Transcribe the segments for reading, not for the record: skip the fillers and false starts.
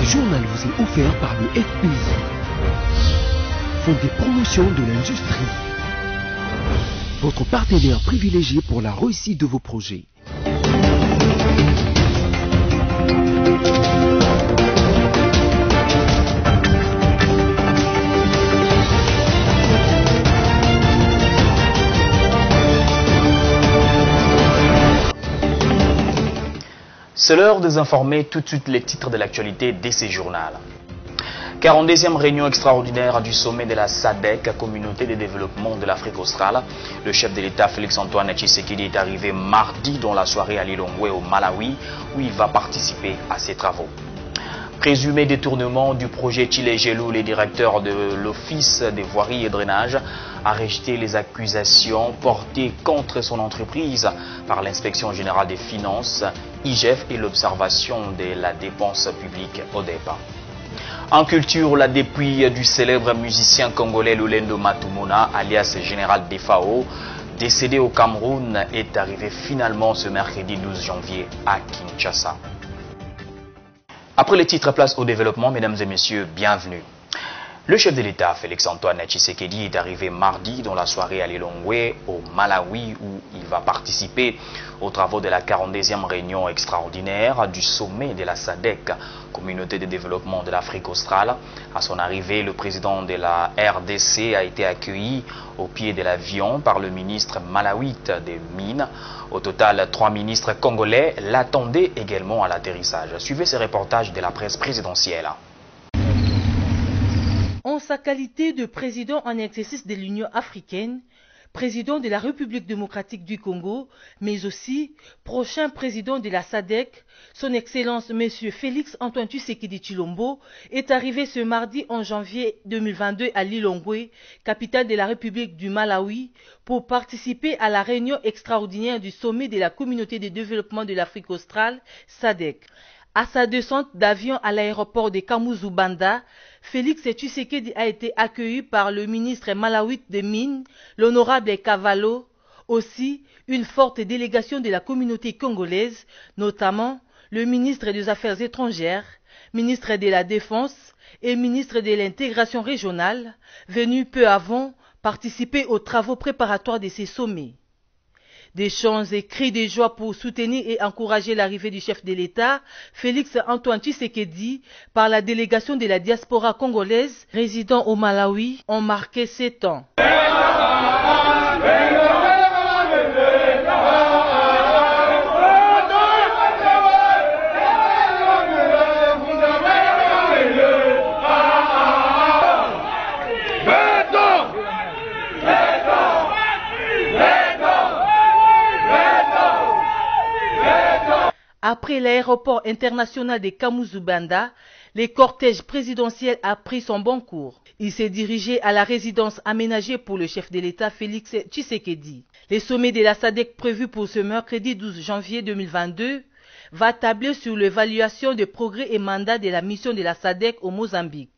journal vous est offert par le FPI, Fonds des promotions de l'industrie, votre partenaire privilégié pour la réussite de vos projets. C'est l'heure de vous informer tout de suite les titres de l'actualité de ces journaux. 42e réunion extraordinaire du sommet de la SADC, Communauté de développement de l'Afrique australe. Le chef de l'État Félix-Antoine Tshisekedi est arrivé mardi dans la soirée à Lilongwe au Malawi où il va participer à ces travaux. Présumé détournement du projet Tshilé-Gelou, le directeur de l'Office des voiries et drainage a rejeté les accusations portées contre son entreprise par l'Inspection générale des finances, IGF et l'observation de la dépense publique ODEPA. En culture, la dépouille du célèbre musicien congolais Lolendo Matumona, alias Général Defao, décédé au Cameroun, est arrivé finalement ce mercredi 12 janvier à Kinshasa. Après les titres, place au développement, mesdames et messieurs, bienvenue. Le chef de l'État, Félix-Antoine Tshisekedi, est arrivé mardi dans la soirée à Lilongwe, au Malawi, où il va participer aux travaux de la 42e réunion extraordinaire du sommet de la SADC, Communauté de développement de l'Afrique australe. À son arrivée, le président de la RDC a été accueilli au pied de l'avion par le ministre malawite des Mines. Au total, 3 ministres congolais l'attendaient également à l'atterrissage. Suivez ce reportage de la presse présidentielle. En sa qualité de président en exercice de l'Union africaine, président de la République démocratique du Congo, mais aussi prochain président de la SADC, son Excellence M. Félix-Antoine Tshisekedi Tshilombo est arrivé ce mardi en janvier 2022 à Lilongwe, capitale de la République du Malawi, pour participer à la réunion extraordinaire du sommet de la Communauté de développement de l'Afrique australe, SADC. À sa descente d'avion à l'aéroport de Kamuzu-Banda, Félix Tshisekedi a été accueilli par le ministre malawite des Mines, l'honorable Cavallo, aussi une forte délégation de la communauté congolaise, notamment le ministre des Affaires étrangères, ministre de la Défense et ministre de l'intégration régionale, venus peu avant participer aux travaux préparatoires de ces sommets. Des chants et cris de joie pour soutenir et encourager l'arrivée du chef de l'État, Félix-Antoine Tshisekedi, par la délégation de la diaspora congolaise résidant au Malawi, ont marqué ces temps. Après l'aéroport international de Kamuzu-Banda, le cortège présidentiel a pris son bon cours. Il s'est dirigé à la résidence aménagée pour le chef de l'État Félix Tshisekedi. Le sommet de la SADC prévu pour ce mercredi 12 janvier 2022 va tabler sur l'évaluation des progrès et mandats de la mission de la SADC au Mozambique,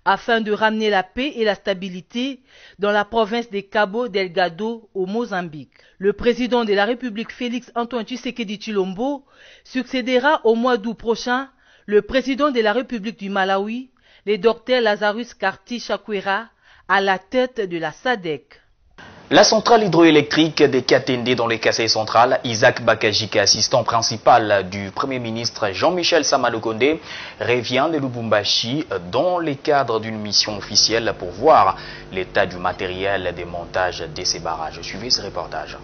afin de ramener la paix et la stabilité dans la province de Cabo Delgado au Mozambique. Le président de la République Félix-Antoine Tshisekedi Tshilombo succédera au mois d'août prochain le président de la République du Malawi, le docteur Lazarus Karti Chakwera, à la tête de la SADC. La centrale hydroélectrique de Katende dans le Kasaï central, Isaac Bakajika, assistant principal du Premier ministre Jean-Michel Sama Lukonde, revient de Lubumbashi dans le cadre d'une mission officielle pour voir l'état du matériel de montage de ces barrages. Suivez ce reportage.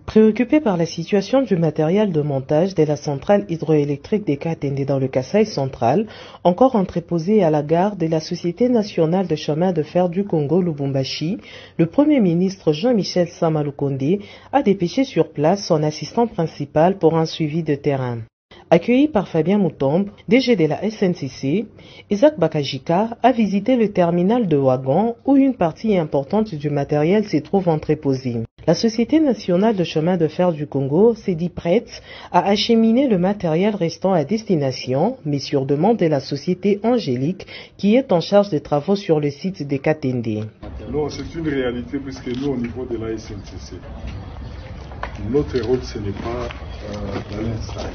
Préoccupé par la situation du matériel de montage de la centrale hydroélectrique de Katende dans le Kasaï central, encore entreposé à la gare de la Société nationale de chemin de fer du Congo Lubumbashi, le Premier ministre Jean-Michel Sama Lukonde a dépêché sur place son assistant principal pour un suivi de terrain. Accueilli par Fabien Moutombe, DG de la SNCC, Isaac Bakajika a visité le terminal de wagons où une partie importante du matériel se trouve entreposée. La Société nationale de chemin de fer du Congo s'est dit prête à acheminer le matériel restant à destination, mais sur demande de la Société Angélique qui est en charge des travaux sur le site de Katende. Non, c'est une réalité puisque nous, au niveau de la SNCC, notre rôle, ce n'est pas d'aller installer.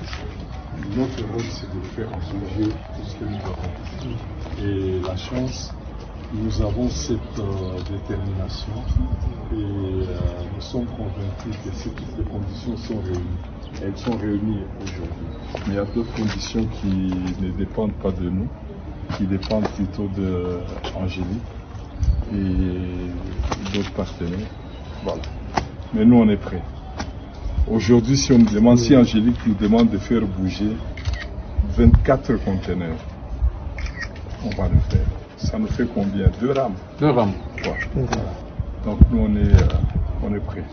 Notre rôle, c'est de faire bouger tout ce que nous avons. Et la chance, nous avons cette détermination et nous sommes convaincus que si toutes les conditions sont réunies, elles sont réunies aujourd'hui. Mais il y a d'autres conditions qui ne dépendent pas de nous, qui dépendent plutôt d'Angélique et d'autres partenaires. Voilà. Mais nous, on est prêts. Aujourd'hui, si Angélique nous demande de faire bouger 24 conteneurs, on va le faire. Ça nous fait combien? 2 rames? 2 rames. Ouais. Donc nous, on est prêts.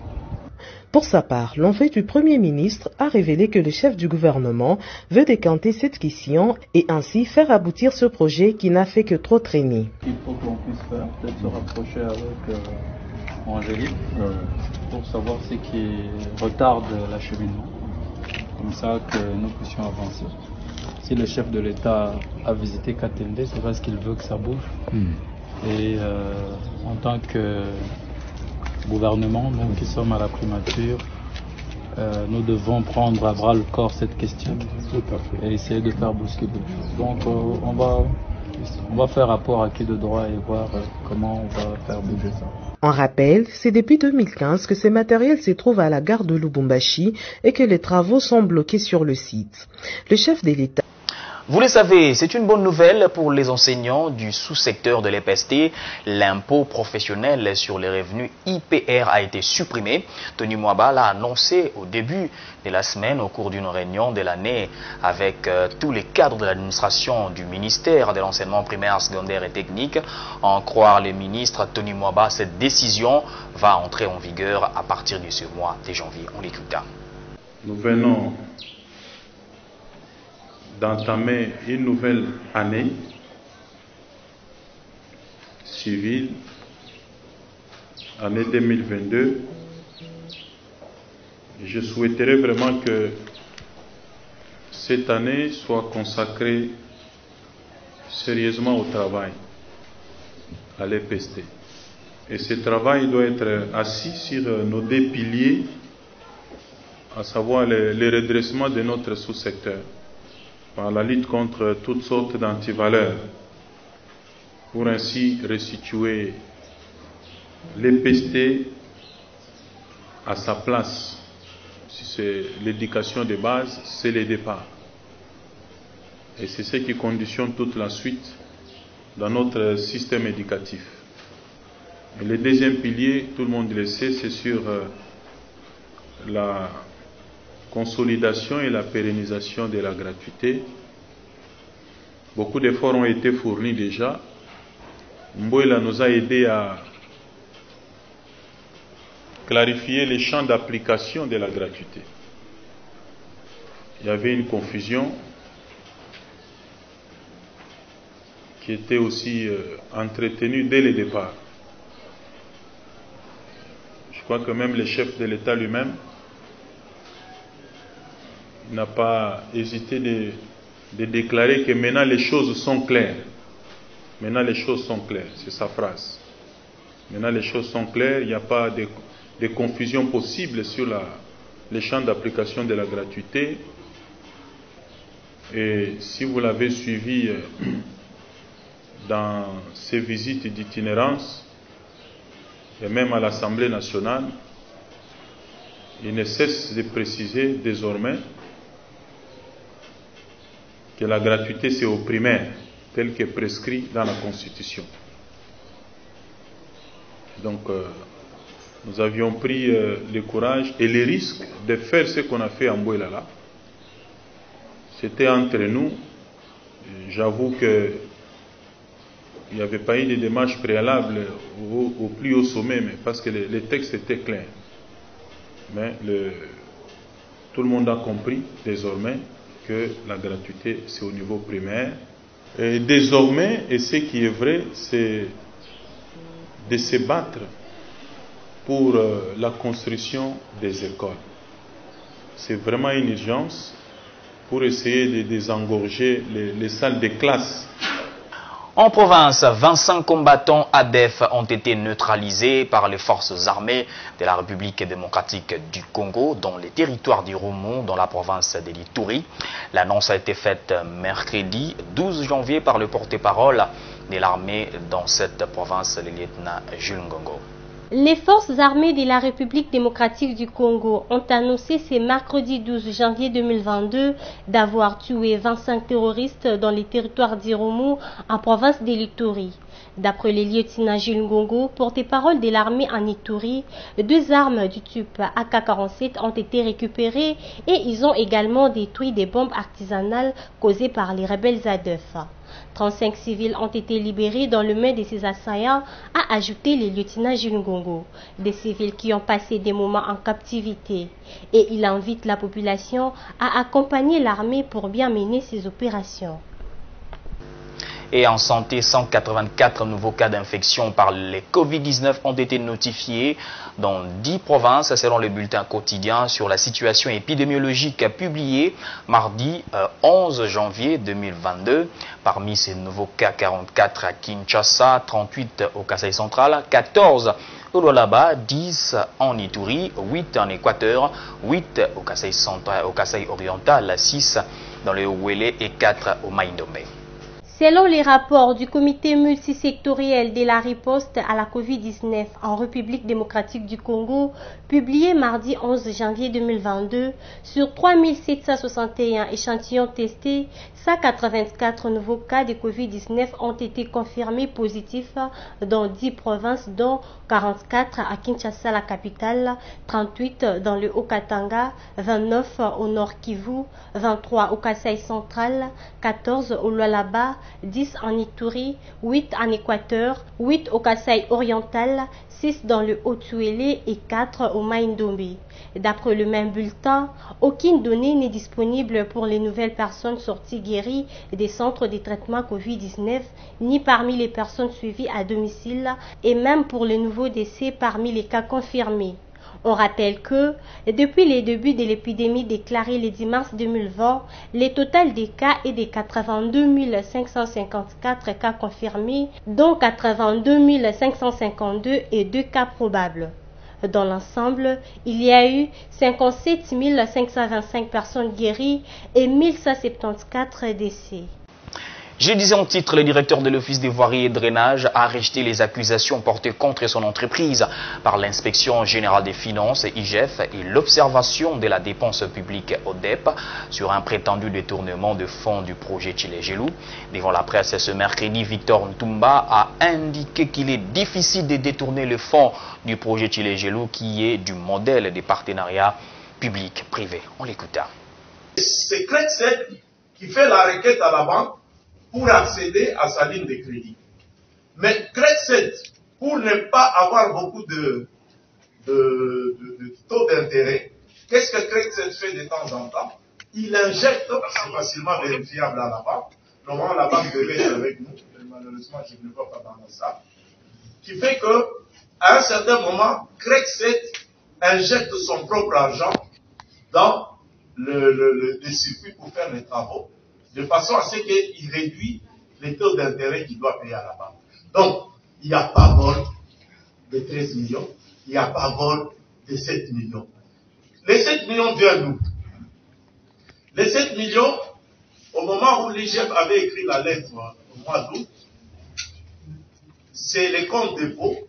Pour sa part, l'envoyé du Premier ministre a révélé que le chef du gouvernement veut décanter cette question et ainsi faire aboutir ce projet qui n'a fait que trop traîner. Il faut qu'on puisse faire, peut-être se rapprocher avec Angélique pour savoir ce qui retarde l'acheminement. Comme ça que nous puissions avancer. Si le chef de l'État a visité Katende, c'est parce qu'il veut que ça bouge. Et en tant que gouvernement, nous qui sommes à la primature, nous devons prendre à bras le corps cette question et essayer de faire bouger quelque chose. Donc on va faire rapport à qui de droit et voir comment on va faire bouger ça. En rappel, c'est depuis 2015 que ces matériels se trouvent à la gare de Lubumbashi et que les travaux sont bloqués sur le site. Le chef de l'État. Vous le savez, c'est une bonne nouvelle pour les enseignants du sous-secteur de l'EPST. L'impôt professionnel sur les revenus IPR a été supprimé. Tony Mwaba l'a annoncé au début de la semaine au cours d'une réunion de l'année avec tous les cadres de l'administration du ministère de l'enseignement primaire, secondaire et technique. En croire les ministres Tony Mwaba, cette décision va entrer en vigueur à partir de ce mois de janvier. On l'écoute. Nous venons d'entamer une nouvelle année civile, année 2022. Je souhaiterais vraiment que cette année soit consacrée sérieusement au travail, à l'EPST. Et ce travail doit être assis sur nos 2 piliers, à savoir le redressement de notre sous-secteur, par la lutte contre toutes sortes d'antivaleurs, pour ainsi restituer l'EPST à sa place. Si c'est l'éducation de base, c'est le départ. Et c'est ce qui conditionne toute la suite dans notre système éducatif. Et le deuxième pilier, tout le monde le sait, c'est sur la consolidation et la pérennisation de la gratuité. Beaucoup d'efforts ont été fournis déjà. Mboila nous a aidé à clarifier les champs d'application de la gratuité. Il y avait une confusion qui était aussi entretenue dès le départ. Je crois que même le chef de l'État lui-même n'a pas hésité de déclarer que maintenant les choses sont claires. Maintenant les choses sont claires, c'est sa phrase. Maintenant les choses sont claires, il n'y a pas de confusion possible sur les champs d'application de la gratuité. Et si vous l'avez suivi dans ses visites d'itinérance, et même à l'Assemblée nationale, il ne cesse de préciser désormais que la gratuité c'est au primaire, tel que prescrit dans la Constitution. Donc nous avions pris le courage et le risque de faire ce qu'on a fait en Mbouelala. C'était entre nous. J'avoue que il n'y avait pas eu de démarche préalable au plus haut sommet, mais parce que les textes étaient clairs. Mais tout le monde a compris désormais que la gratuité c'est au niveau primaire. Et désormais, et ce qui est vrai, c'est de se battre pour la construction des écoles. C'est vraiment une urgence pour essayer de désengorger les salles de classe. En province, 25 combattants ADF ont été neutralisés par les forces armées de la République démocratique du Congo dans les territoires d'Irumu, dans la province de l'Ituri. L'annonce a été faite mercredi 12 janvier par le porte-parole de l'armée dans cette province, le lieutenant Jules Ngongo. Les forces armées de la République démocratique du Congo ont annoncé ce mercredi 12 janvier 2022 d'avoir tué 25 terroristes dans les territoires d'Irumu en province de l'Ituri. D'après le lieutenant Jules Ngongo, porte-parole de l'armée en Ituri, 2 armes du type AK-47 ont été récupérées et ils ont également détruit des bombes artisanales causées par les rebelles ADF. 35 civils ont été libérés dans le main de ces assaillants, a ajouté le lieutenant Jules Ngongo. Des civils qui ont passé des moments en captivité. Et il invite la population à accompagner l'armée pour bien mener ses opérations. Et en santé, 184 nouveaux cas d'infection par les Covid-19 ont été notifiés dans 10 provinces selon le bulletin quotidien sur la situation épidémiologique publié mardi 11 janvier 2022. Parmi ces nouveaux cas, 44 à Kinshasa, 38 au Kasaï central, 14 au Lualaba, 10 en Ituri, 8 en Équateur, 8 au Kasaï central, au Kasaï oriental, 6 dans le Ouélé et 4 au Maïndomé. Selon les rapports du comité multisectoriel de la riposte à la Covid-19 en République démocratique du Congo, publié mardi 11 janvier 2022, sur 3761 échantillons testés, 184 nouveaux cas de Covid-19 ont été confirmés positifs dans 10 provinces, dont 44 à Kinshasa, la capitale, 38 dans le Haut-Katanga, 29 au Nord Kivu, 23 au Kasaï central, 14 au Lualaba, 10 en Ituri, 8 en Équateur, 8 au Kasaï oriental, 6 dans le Haut-Tuélé et 4 au Maïndomé. D'après le même bulletin, aucune donnée n'est disponible pour les nouvelles personnes sorties guéries des centres de traitement Covid-19, ni parmi les personnes suivies à domicile, et même pour les nouveaux décès parmi les cas confirmés. On rappelle que, depuis les débuts de l'épidémie déclarée le 10 mars 2020, le total des cas est de 82 554 cas confirmés, dont 82 552 et 2 cas probables. Dans l'ensemble, il y a eu 57 525 personnes guéries et 1174 décès. Je disais en titre, le directeur de l'Office des voiries et drainage a rejeté les accusations portées contre son entreprise par l'Inspection générale des finances, IGF, et l'observation de la dépense publique ODEP sur un prétendu détournement de fonds du projet Tshilé-Gelou. Devant la presse ce mercredi, Victor Ntumba a indiqué qu'il est difficile de détourner le fonds du projet Tshilé-Gelou qui est du modèle des partenariats publics-privés. On l'écouta. C'est Credset qui fait la requête à la banque pour accéder à sa ligne de crédit. Mais Credset, pour ne pas avoir beaucoup de taux d'intérêt, qu'est-ce que Credset fait de temps en temps? Il injecte, c'est facilement vérifiable à la banque, normalement la banque devait être avec nous, mais malheureusement je ne le vois pas dans ça, qui fait que à un certain moment, Credset injecte son propre argent dans le circuit pour faire les travaux, de façon à ce qu'il réduit les taux d'intérêt qu'il doit payer à la banque. Donc, il n'y a pas vol de 13 millions, il n'y a pas vol de 7 millions. Les 7 millions viennent d'où? Les 7 millions, au moment où l'IGF avait écrit la lettre au mois d'août, c'est les comptes dépôts,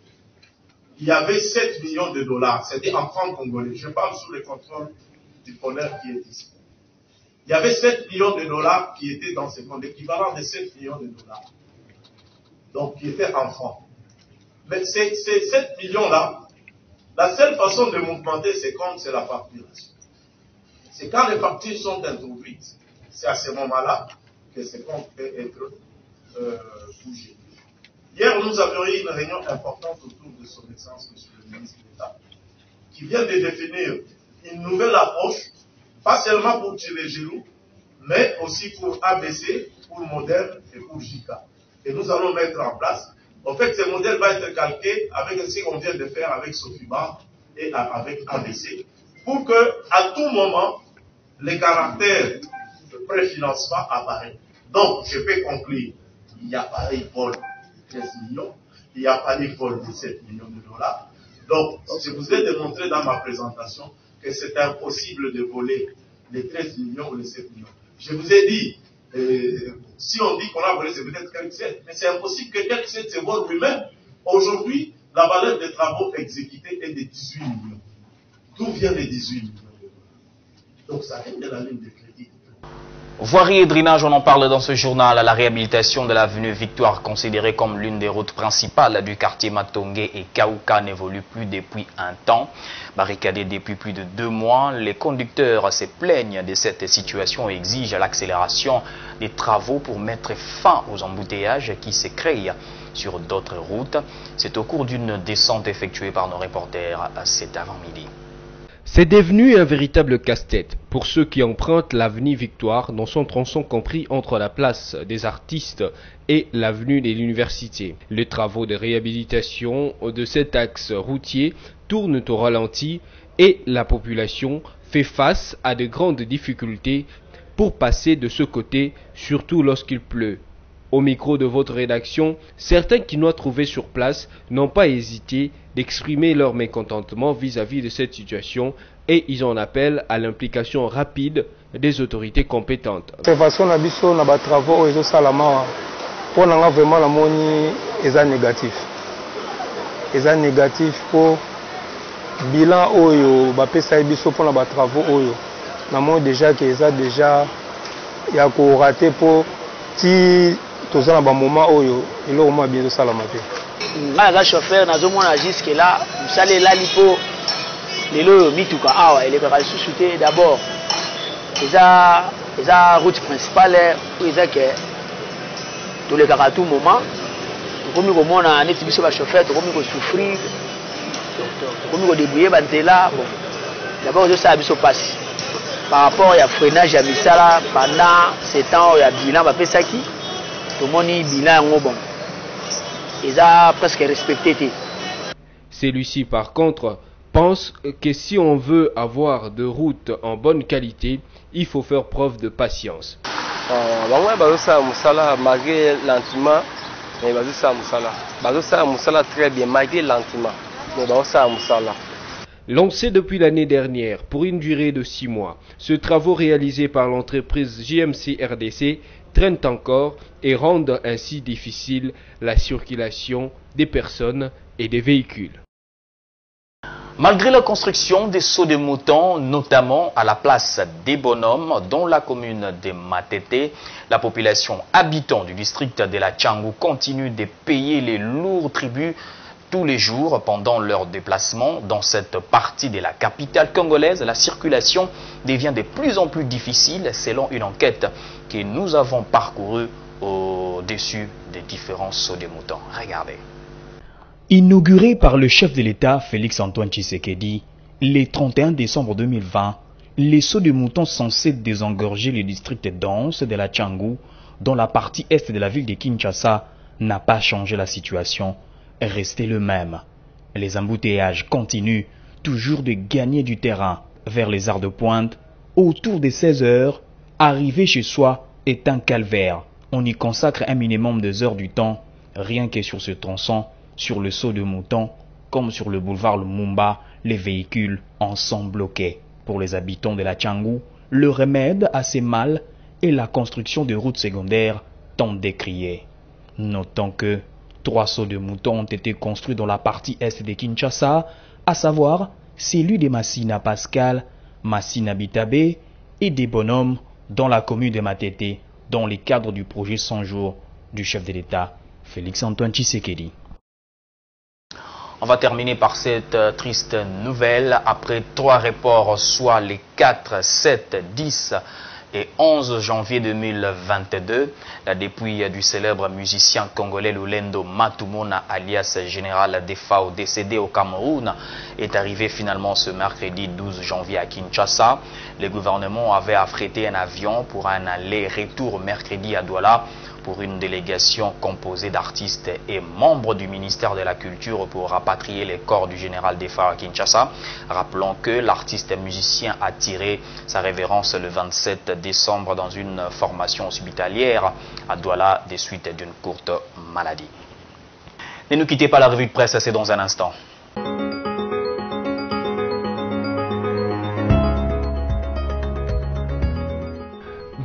il y avait 7 millions de dollars, c'était en francs congolais. Je parle sous le contrôle du connaître qui est ici. Il y avait 7 millions de dollars qui étaient dans ces comptes, l'équivalent de 7 millions de dollars. Donc, qui étaient en francs. Mais ces 7 millions-là, la seule façon de mouvementer ces comptes, c'est la facturation. C'est quand les factures sont introduites, c'est à ce moment-là que ces comptes peuvent être bougés. Hier, nous avions eu une réunion importante autour de son Excellence, M. le ministre d'État, qui vient de définir une nouvelle approche, pas seulement pour Tshilé-Gelou, mais aussi pour ABC, pour Moderne et pour JICA. Et nous allons mettre en place. En fait, ce modèle va être calqué avec ce qu'on vient de faire avec Sofiba et avec ABC, pour que, à tout moment, les caractères de préfinancement apparaissent. Donc, je peux conclure. il n'y a pas les vols de 13 millions, il n'y a pas les vols de 7 millions de dollars. Donc, je vous ai démontré dans ma présentation que c'est impossible de voler les 13 millions ou les 7 millions. Je vous ai dit, si on dit qu'on a volé, c'est peut-être quelques 7, mais c'est impossible que quelques 7 se volent lui-même. Aujourd'hui, la valeur des travaux exécutés est de 18 millions. D'où vient les 18 millions? Donc, ça vient de la ligne de crédit. Voirie et drainage, on en parle dans ce journal. La réhabilitation de l'avenue Victoire, considérée comme l'une des routes principales du quartier Matongé et Kaouka, n'évolue plus depuis un temps. Barricadée depuis plus de 2 mois, les conducteurs se plaignent de cette situation et exigent l'accélération des travaux pour mettre fin aux embouteillages qui se créent sur d'autres routes. C'est au cours d'une descente effectuée par nos reporters cet avant-midi. C'est devenu un véritable casse-tête pour ceux qui empruntent l'avenue Victoire dans son tronçon compris entre la place des Artistes et l'avenue de l'Université. Les travaux de réhabilitation de cet axe routier tournent au ralenti et la population fait face à de grandes difficultés pour passer de ce côté, surtout lorsqu'il pleut. Au micro de votre rédaction, certains qui nous ont trouvés sur place n'ont pas hésité d'exprimer leur mécontentement vis-à-vis de cette situation et ils en appellent à l'implication rapide des autorités compétentes. L'observation na biso na ba travaux ezo salama pour nanga vraiment la moni est négatif. Est négatif pour bilan oyo ba pesa biso pour na ba travaux oyo. Na moni déjà que ça déjà ya ko raté pour ti tozana ba moment oyo ilo mo bien salama te. Nga chauffeur nazomona jusque là musale la lipo lelo mituka awa ele ka susute d'abord eza route principale où eza que tous les à tout moment komi ko mona neti biso ba chauffeur komi ko souffrir komi ko débrouiller bantela bon d'abord je ça biso passe par rapport à freinage à misala pendant 7 ans ya bilan ba pesaki tout moni bilan ngo bon ils ont presque respecté. Celui-ci, par contre, pense que si on veut avoir de routes en bonne qualité, il faut faire preuve de patience. Malgré lentement, mais très bien, malgré lentement, Lancé depuis l'année dernière pour une durée de 6 mois, ce travaux réalisé par l'entreprise JMC RDC traînent encore et rendent ainsi difficile la circulation des personnes et des véhicules. Malgré la construction des sauts de moutons, notamment à la place des Bonhommes, dans la commune de Matete, la population habitant du district de la Tchangou continue de payer les lourds tributs tous les jours pendant leur déplacement. Dans cette partie de la capitale congolaise, la circulation devient de plus en plus difficile selon une enquête que nous avons parcourue au-dessus des différents sauts de moutons. Regardez. Inauguré par le chef de l'État Félix-Antoine Tshisekedi le 31 décembre 2020, les sauts de moutons censés désengorger le district dense de la Tchangou, dans la partie est de la ville de Kinshasa, n'a pas changé la situation. Resté le même. Les embouteillages continuent toujours de gagner du terrain vers les heures de pointe. Autour des 16 heures, arriver chez soi est un calvaire. On y consacre un minimum de heures du temps, rien que sur ce tronçon, sur le saut de mouton, comme sur le boulevard Lumumba, les véhicules en sont bloqués. Pour les habitants de la Tchangou, le remède à ces mâles est la construction de routes secondaires tant décriées. Notons que 3 sauts de moutons ont été construits dans la partie est de Kinshasa, à savoir celui de Massina Pascal, Massina Bitabe et des Bonhommes dans la commune de Matete, dans le cadre du projet 100 jours du chef de l'État, Félix-Antoine Tshisekedi. On va terminer par cette triste nouvelle. Après 3 reports, soit les 4, 7, 10 et 11 janvier 2022, la dépouille du célèbre musicien congolais Lulendo Matumona, alias Général Defao, décédé au Cameroun, est arrivée finalement ce mercredi 12 janvier à Kinshasa. Le gouvernement avait affrété un avion pour un aller-retour mercredi à Douala pour une délégation composée d'artistes et membres du ministère de la Culture pour rapatrier les corps du général Defa à Kinshasa. Rappelons que l'artiste musicien a tiré sa révérence le 27 décembre dans une formation hospitalière à Douala des suites d'une courte maladie. Ne nous quittez pas, la revue de presse, c'est dans un instant.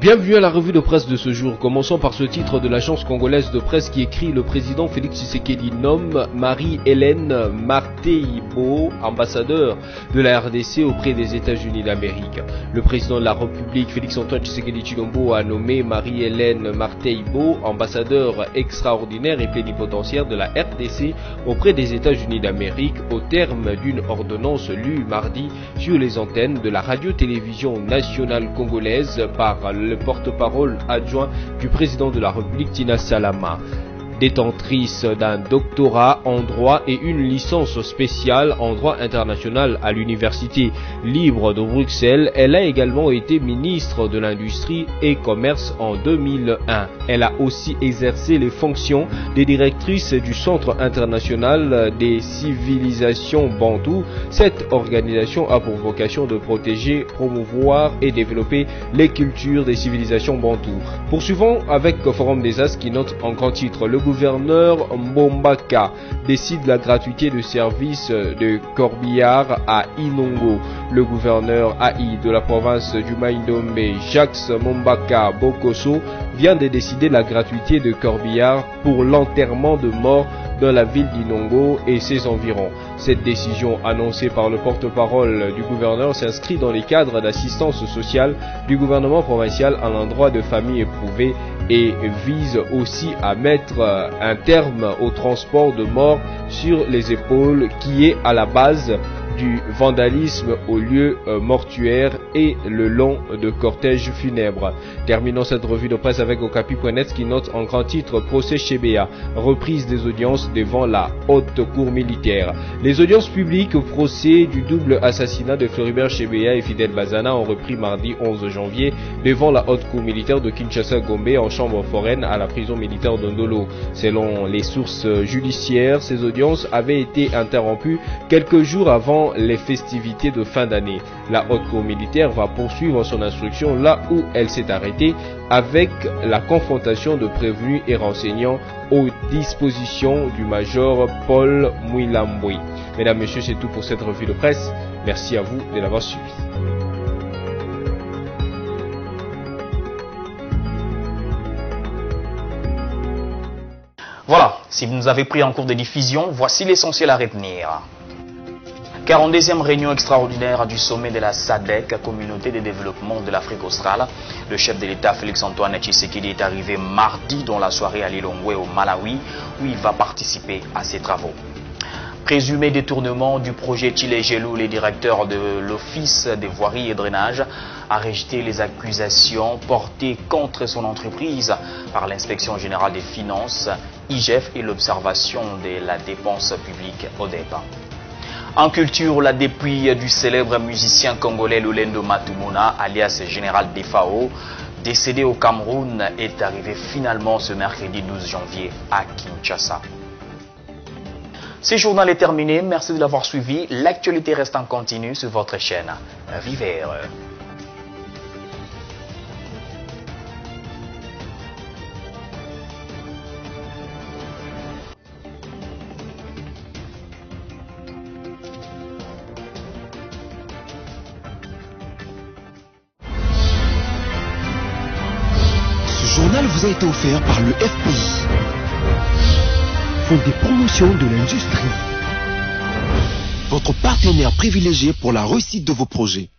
Bienvenue à la revue de presse de ce jour. Commençons par ce titre de l'agence congolaise de presse qui écrit: le président Félix Tshisekedi nomme Marie-Hélène Marteibo ambassadeur de la RDC auprès des États-Unis d'Amérique. Le président de la République Félix-Antoine Tshisekedi Tshilombo a nommé Marie-Hélène Marteibo ambassadeur extraordinaire et plénipotentiaire de la RDC auprès des États-Unis d'Amérique au terme d'une ordonnance lue mardi sur les antennes de la radio-télévision nationale congolaise par le porte-parole adjoint du président de la République, Tina Salama. Détentrice d'un doctorat en droit et une licence spéciale en droit international à l'Université libre de Bruxelles, elle a également été ministre de l'Industrie et Commerce en 2001. Elle a aussi exercé les fonctions de directrice du Centre international des civilisations bantoues. Cette organisation a pour vocation de protéger, promouvoir et développer les cultures des civilisations bantoues. Poursuivons avec Forum des As qui note en grand titre: le gouverneur Mbombaka décide la gratuité de service de corbillard à Inongo. Le gouverneur AI de la province du Maïndombe, Jacques Mbombaka Bokoso, vient de décider la gratuité de corbillard pour l'enterrement de morts dans la ville d'Inongo et ses environs. Cette décision annoncée par le porte-parole du gouverneur s'inscrit dans les cadres d'assistance sociale du gouvernement provincial à l'endroit de familles éprouvées et vise aussi à mettre un terme au transport de morts sur les épaules qui est à la base du vandalisme au lieu mortuaire et le long de cortèges funèbres. Terminons cette revue de presse avec Okapi.net qui note en grand titre: procès Chebea, reprise des audiences devant la haute cour militaire. Les audiences publiques au procès du double assassinat de Floribert Chebea et Fidel Bazana ont repris mardi 11 janvier devant la haute cour militaire de Kinshasa-Gombe en chambre foraine à la prison militaire d'Ondolo. Selon les sources judiciaires, ces audiences avaient été interrompues quelques jours avant les festivités de fin d'année. La haute cour militaire va poursuivre son instruction là où elle s'est arrêtée, avec la confrontation de prévenus et renseignants aux dispositions du major Paul Mouilambouy. Mesdames, Messieurs, c'est tout pour cette revue de presse. Merci à vous de l'avoir suivi. Voilà, si vous nous avez pris en cours de diffusion, voici l'essentiel à retenir. 42e réunion extraordinaire du sommet de la SADC, Communauté de développement de l'Afrique australe. Le chef de l'État Félix-Antoine Tshisekedi est arrivé mardi dans la soirée à Lilongwe au Malawi, où il va participer à ces travaux. Présumé détournement du projet Tshile-Gelou, le directeur de l'Office des voiries et drainage a rejeté les accusations portées contre son entreprise par l'Inspection générale des finances, IGF et l'observation de la dépense publique ODEP. En culture, la dépouille du célèbre musicien congolais Lolendo Matumona, alias Général Defao, décédé au Cameroun, est arrivé finalement ce mercredi 12 janvier à Kinshasa. Ce journal est terminé, merci de l'avoir suivi. L'actualité reste en continu sur votre chaîne River. Ce journal vous a été offert par le FPI, Fonds des promotions de l'industrie, votre partenaire privilégié pour la réussite de vos projets.